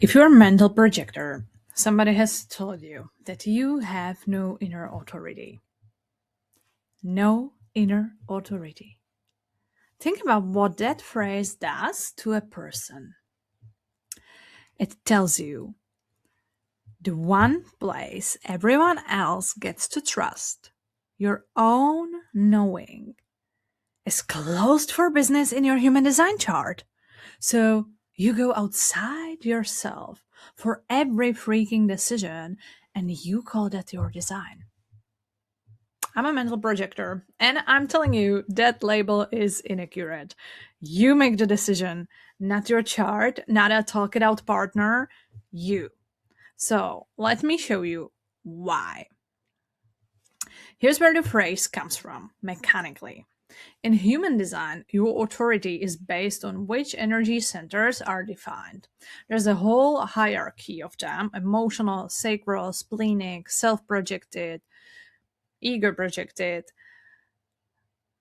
If you're a mental projector, somebody has told you that you have no inner authority. No inner authority. Think about what that phrase does to a person. It tells you the one place everyone else gets to trust, your own knowing, is closed for business in your human design chart. So you go outside yourself for every freaking decision and you call that your design. I'm a mental projector and I'm telling you that label is inaccurate. You make the decision, not your chart, not a talk it out partner, you. So let me show you why. Here's where the phrase comes from mechanically. In human design, your authority is based on which energy centers are defined. There's a whole hierarchy of them: emotional, sacral, splenic, self projected, ego projected,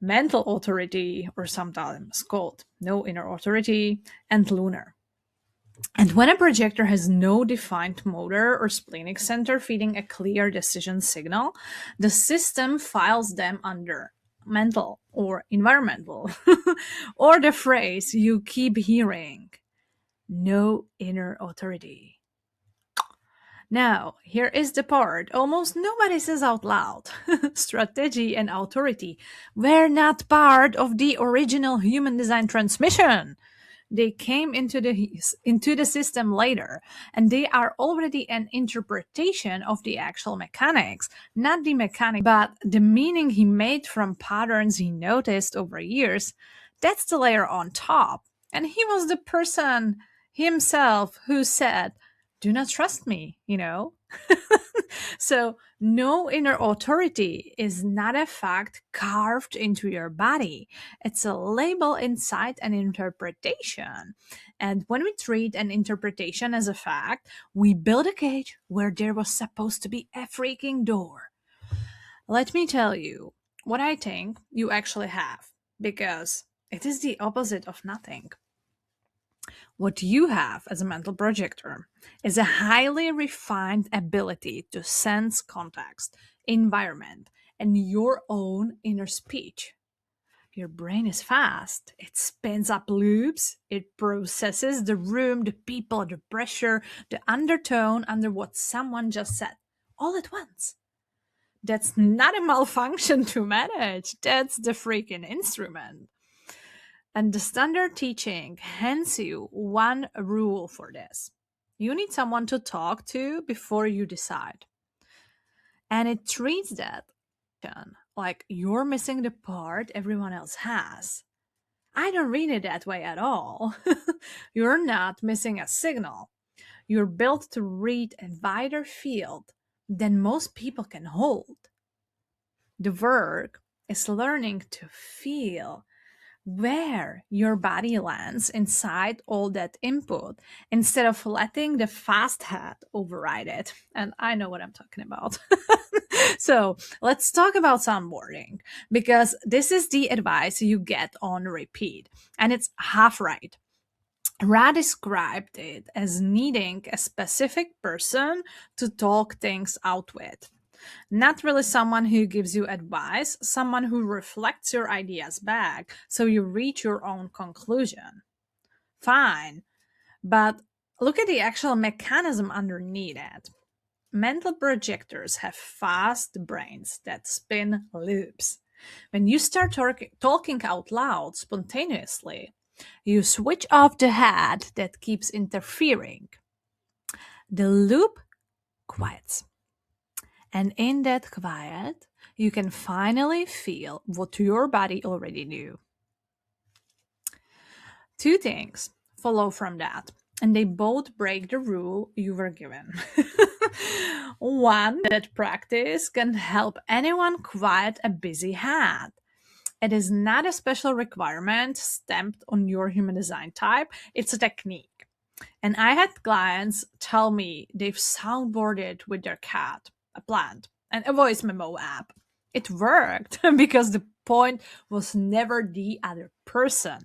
mental authority, or sometimes called no inner authority, and lunar. And when a projector has no defined motor or splenic center feeding a clear decision signal, the system files them under mental or environmental, or the phrase you keep hearing, no inner authority. Now, here is the part almost nobody says out loud. Strategy and authority were not part of the original human design transmission. They came into the system later, and they are already an interpretation of the actual mechanics, not the mechanic, but the meaning he made from patterns he noticed over years. That's the layer on top. And he was the person himself who said, "Do not trust me." So, no inner authority is not a fact carved into your body. It's a label inside an interpretation. And when we treat an interpretation as a fact, we build a cage where there was supposed to be a freaking door. Let me tell you what I think you actually have, because it is the opposite of nothing. What you have as a mental projector is a highly refined ability to sense context, environment, and your own inner speech. Your brain is fast. It spins up loops. It processes the room, the people, the pressure, the undertone under what someone just said all at once. That's not a malfunction to manage. That's the freaking instrument. And the standard teaching hands you one rule for this. You need someone to talk to before you decide. And it treats that like you're missing the part everyone else has. I don't read it that way at all. You're not missing a signal. You're built to read a wider field than most people can hold. The work is learning to feel where your body lands inside all that input instead of letting the fast head override it. And I know what I'm talking about. So let's talk about soundboarding, because this is the advice you get on repeat, and it's half right. Ra described it as needing a specific person to talk things out with. Not really someone who gives you advice, someone who reflects your ideas back so you reach your own conclusion. Fine, but look at the actual mechanism underneath it. Mental projectors have fast brains that spin loops. When you start talking out loud spontaneously, you switch off the head that keeps interfering. The loop quiets. And in that quiet, you can finally feel what your body already knew. Two things follow from that, and they both break the rule you were given. One, that practice can help anyone quiet a busy head. It is not a special requirement stamped on your human design type, it's a technique. And I had clients tell me they've soundboarded with their cat, a plant, and a voice memo app. It worked because the point was never the other person.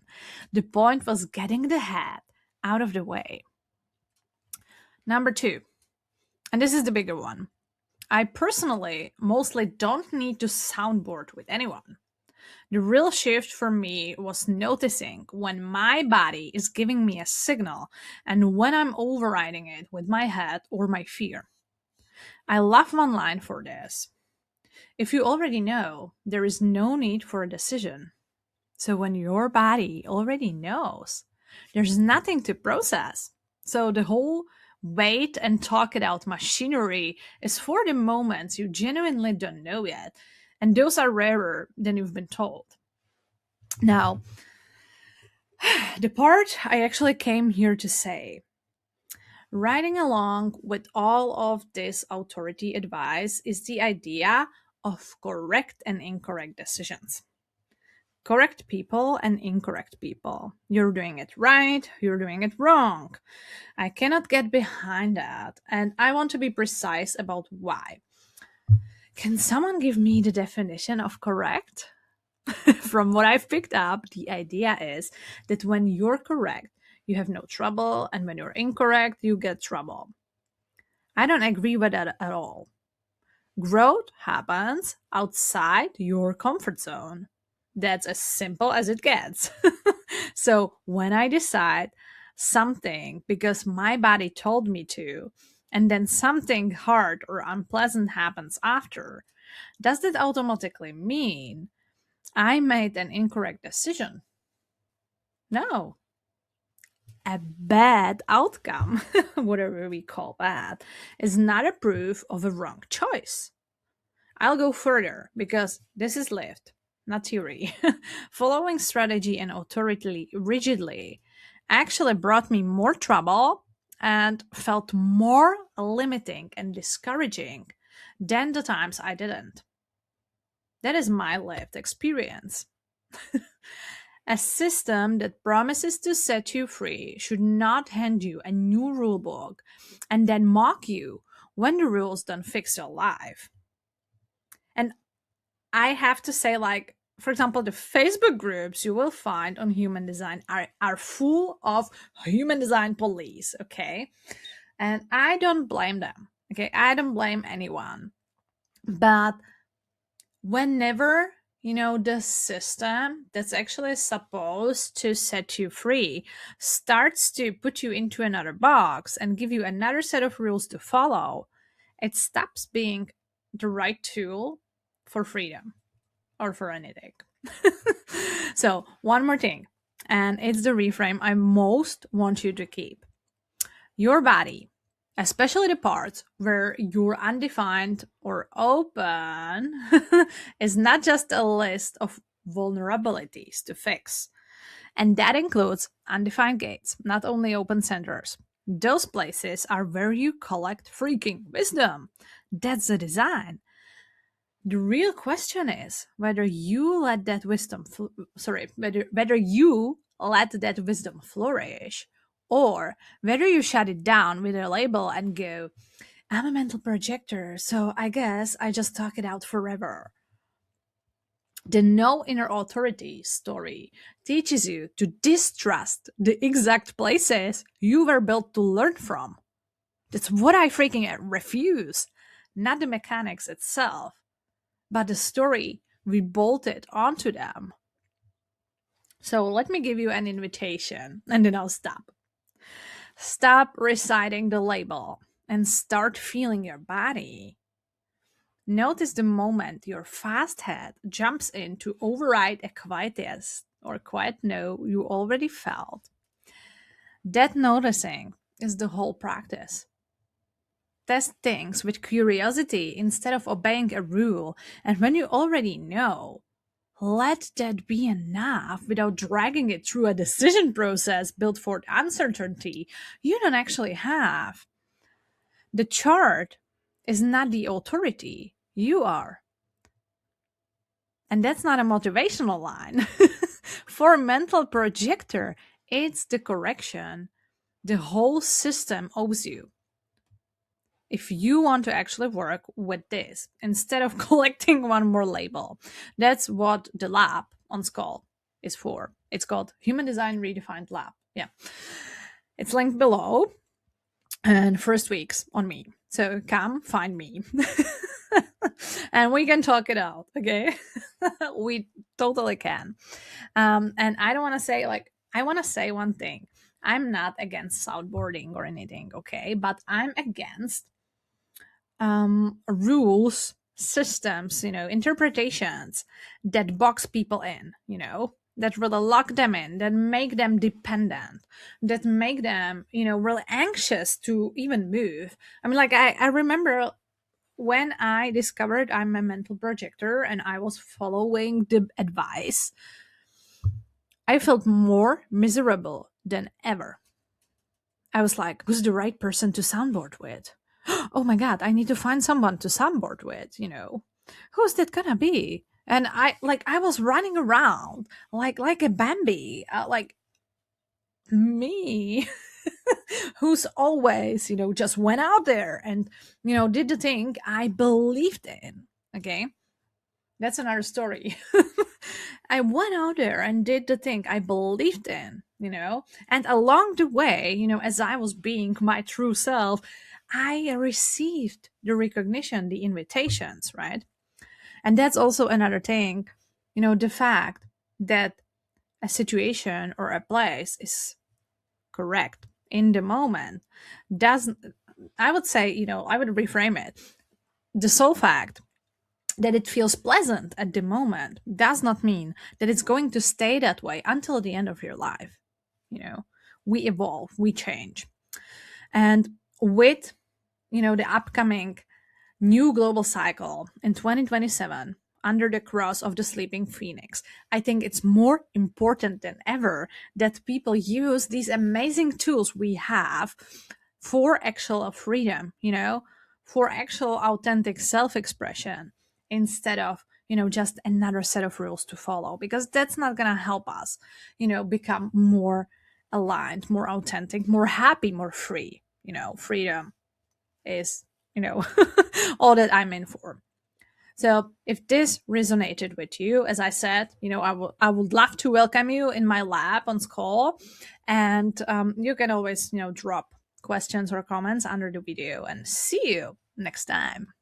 The point was getting the head out of the way. Number two, and this is the bigger one. I personally mostly don't need to soundboard with anyone. The real shift for me was noticing when my body is giving me a signal and when I'm overriding it with my head or my fear. I love one line for this. If you already know, there is no need for a decision. So when your body already knows, there's nothing to process. So the whole wait and talk it out machinery is for the moments you genuinely don't know yet. And those are rarer than you've been told. Now, the part I actually came here to say, riding along with all of this authority advice is the idea of correct and incorrect decisions. Correct people and incorrect people. You're doing it right, you're doing it wrong. I cannot get behind that, and I want to be precise about why. Can someone give me the definition of correct? From what I've picked up, the idea is that when you're correct, you have no trouble, and when you're incorrect, you get trouble. I don't agree with that at all. Growth happens outside your comfort zone. That's as simple as it gets. So when I decide something because my body told me to, and then something hard or unpleasant happens after, does that automatically mean I made an incorrect decision? No. A bad outcome, whatever we call that, is not a proof of a wrong choice. I'll go further because this is lived, not theory. Following strategy and authority rigidly actually brought me more trouble and felt more limiting and discouraging than the times I didn't. That is my lived experience. A system that promises to set you free should not hand you a new rulebook and then mock you when the rules don't fix your life. And I have to say, like, for example, the Facebook groups you will find on human design are full of human design police, okay? And I don't blame them, okay? I don't blame anyone. But whenever, the system that's actually supposed to set you free starts to put you into another box and give you another set of rules to follow, it stops being the right tool for freedom or for anything. So, one more thing, and it's the reframe I most want you to keep. Your body, especially the parts where you're undefined or open, is not just a list of vulnerabilities to fix. And that includes undefined gates, not only open centers. Those places are where you collect freaking wisdom. That's the design. The real question is whether you let that whether you let that wisdom flourish, or whether you shut it down with a label and go, I'm a mental projector, so I guess I just talk it out forever. The no inner authority story teaches you to distrust the exact places you were built to learn from. That's what I freaking refuse, not the mechanics itself, but the story we bolted onto them. So let me give you an invitation and then I'll stop. Stop reciting the label and start feeling your body. Notice the moment your fast head jumps in to override a quiet yes or quiet no you already felt. That noticing is the whole practice. Test things with curiosity instead of obeying a rule, and when you already know, let that be enough without dragging it through a decision process built for uncertainty you don't actually have. The chart is not the authority, you are. And that's not a motivational line. For a mental projector, it's the correction the whole system owes you. If you want to actually work with this instead of collecting one more label, that's what the lab on Skull is for. It's called Human Design Redefined Lab. Yeah. It's linked below. and first week's on me. So come find me. And we can talk it out, okay? We totally can. And I don't want to say, like, I want to say one thing. I'm not against soundboarding or anything, okay? But I'm against rules, systems, interpretations that box people in, that really lock them in, that make them dependent, that make them, really anxious to even move. I mean, like, I remember when I discovered I'm a mental projector and I was following the advice, I felt more miserable than ever. I was like, who's the right person to soundboard with? Oh my God, I need to find someone to soundboard with, Who's that gonna be? And I was running around like a Bambi, like me, who's always, just went out there and, did the thing I believed in. Okay. That's another story. I went out there and did the thing I believed in, and along the way, as I was being my true self, I received the recognition, the invitations, right? And that's also another thing, the fact that a situation or a place is correct in the moment doesn't, I would say, I would reframe it. The sole fact that it feels pleasant at the moment does not mean that it's going to stay that way until the end of your life. We evolve, we change. And with, the upcoming new global cycle in 2027 under the cross of the sleeping phoenix, I think it's more important than ever that people use these amazing tools we have for actual freedom, for actual authentic self-expression, instead of, just another set of rules to follow, because that's not going to help us, become more aligned, more authentic, more happy, more free. Freedom is, all that I'm in for. So if this resonated with you, as I said, I would love to welcome you in my lab on Skull, and you can always, drop questions or comments under the video, and see you next time.